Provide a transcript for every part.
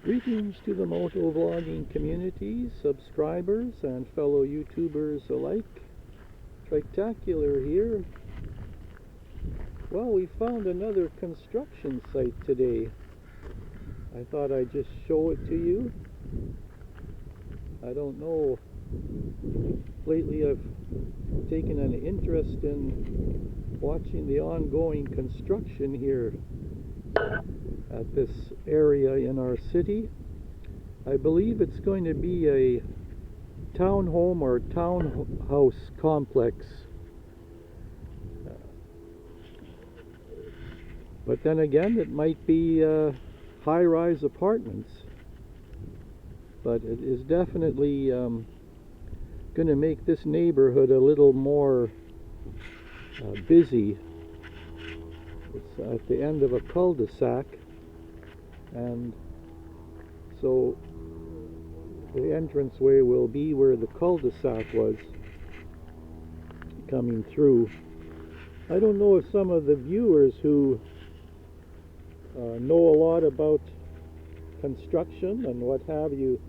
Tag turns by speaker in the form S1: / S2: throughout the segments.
S1: Greetings to the motovlogging community, subscribers, and fellow YouTubers alike. Triketacular here. Well, we found another construction site today. I thought I'd just show it to you. I don't know. Lately I've taken an interest in watching the ongoing construction here at this area in our city. I believe it's going to be a townhome or townhouse complex. But then again, it might be high-rise apartments. But it is definitely going to make this neighborhood a little more busy. It's at the end of a cul-de-sac, and so the entranceway will be where the cul-de-sac was coming through. I don't know if some of the viewers who know a lot about construction and what have you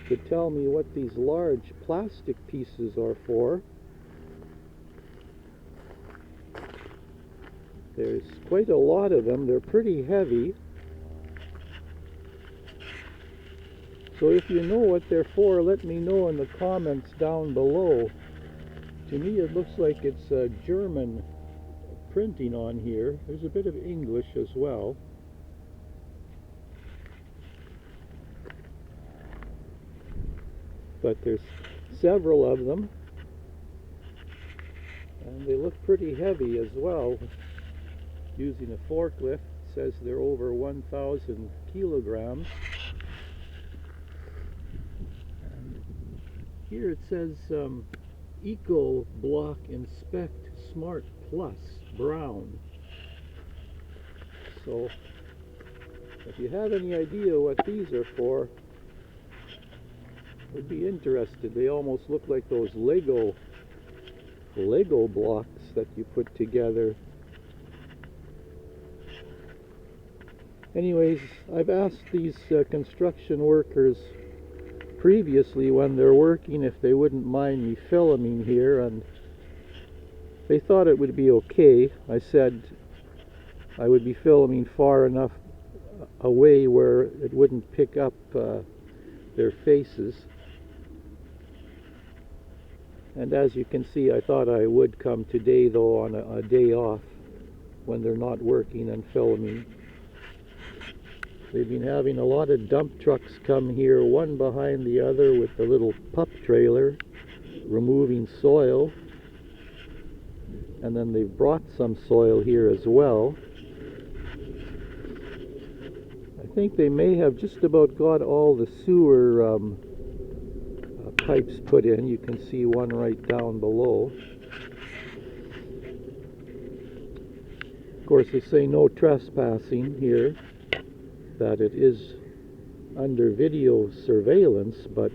S1: could tell me what these large plastic pieces are for. There's quite a lot of them. They're pretty heavy. So if you know what they're for, let me know in the comments down below. To me it looks like it's German printing on here. There's a bit of English as well. But there's several of them, and they look pretty heavy as well. Using a forklift, it says they're over 1,000 kilograms. And here it says Eco Block Inspect Smart Plus Brown. So if you have any idea what these are for, would be interested. They almost look like those Lego blocks that you put together. Anyways, I've asked these construction workers previously when they're working if they wouldn't mind me filming here, and they thought it would be okay. I said I would be filming far enough away where it wouldn't pick up their faces. And as you can see, I thought I would come today, though, on a day off when they're not working and filming. They've been having a lot of dump trucks come here, one behind the other, with the little pup trailer, removing soil. And then they've brought some soil here as well. I think they may have just about got all the sewer pipes put in. You can see one right down below. Of course, they say no trespassing here, that it is under video surveillance, but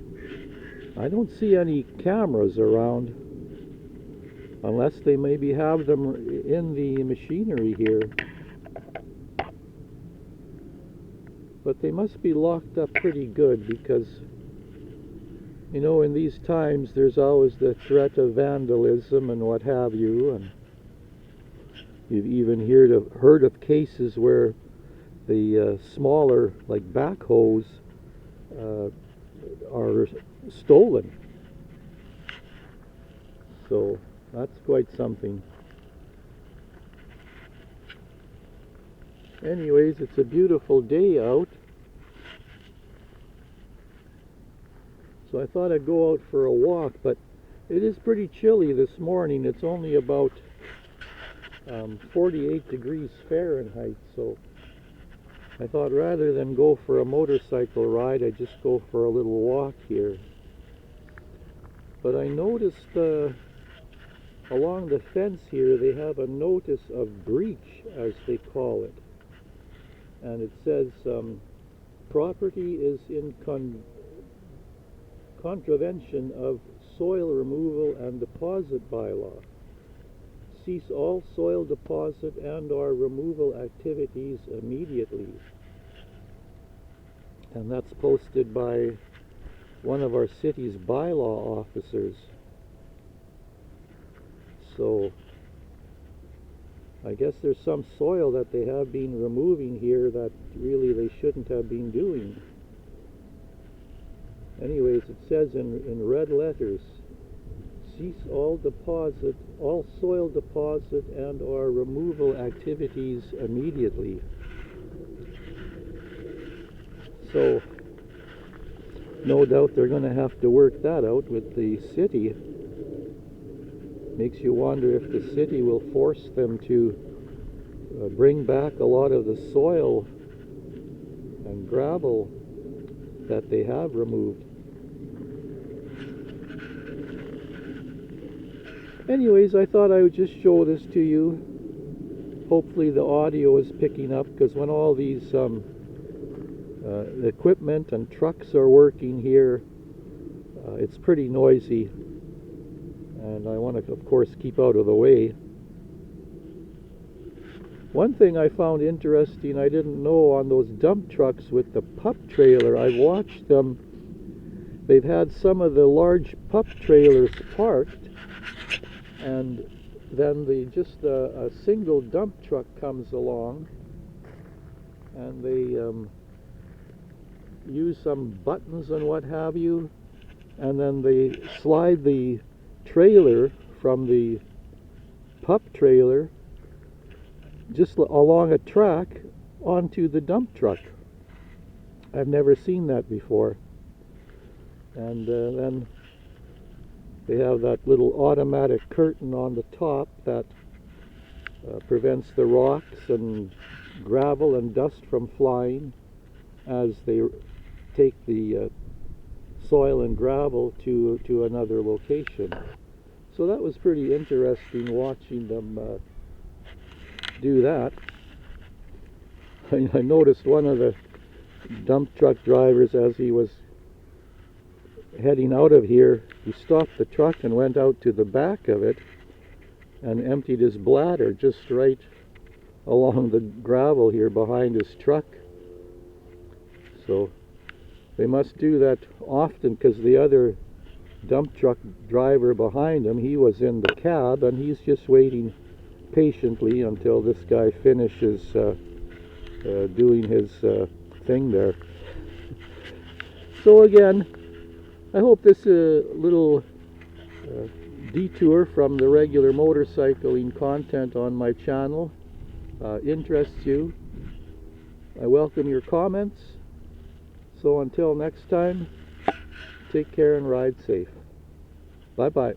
S1: I don't see any cameras around, unless they maybe have them in the machinery here. But they must be locked up pretty good, because you know, in these times there's always the threat of vandalism and what have you, and you've even heard of cases where the smaller, like backhoes, are stolen. So that's quite something. Anyways, it's a beautiful day out. So I thought I'd go out for a walk, but it is pretty chilly this morning. It's only about 48 degrees Fahrenheit, so I thought rather than go for a motorcycle ride, I'd just go for a little walk here. But I noticed along the fence here they have a notice of breach, as they call it. And it says property is in contravention of soil removal and deposit bylaw. Cease all soil deposit and/or removal activities immediately. And that's posted by one of our city's bylaw officers. So I guess there's some soil that they have been removing here that really they shouldn't have been doing. Anyways, it says in red letters, cease all soil deposit and or removal activities immediately. So no doubt they're going to have to work that out with the city. Makes you wonder if the city will force them to bring back a lot of the soil and gravel that they have removed. Anyways, I thought I would just show this to you. Hopefully the audio is picking up, because when all these equipment and trucks are working here, it's pretty noisy, and I want to, of course, keep out of the way. One thing I found interesting, I didn't know, on those dump trucks with the pup trailer, I've watched them, they've had some of the large pup trailers parked, and then a single dump truck comes along, and they use some buttons and what have you, and then they slide the trailer from the pup trailer just along a track onto the dump truck. I've never seen that before. And then they have that little automatic curtain on the top that prevents the rocks and gravel and dust from flying as they take the soil and gravel to another location. So that was pretty interesting watching them do that. I noticed one of the dump truck drivers, as he was heading out of here, he stopped the truck and went out to the back of it and emptied his bladder just right along the gravel here behind his truck. So they must do that often, because the other dump truck driver behind him, he was in the cab, and he's just waiting patiently until this guy finishes doing his thing there. So again, I hope this little detour from the regular motorcycling content on my channel interests you. I welcome your comments. So until next time, take care and ride safe. Bye-bye.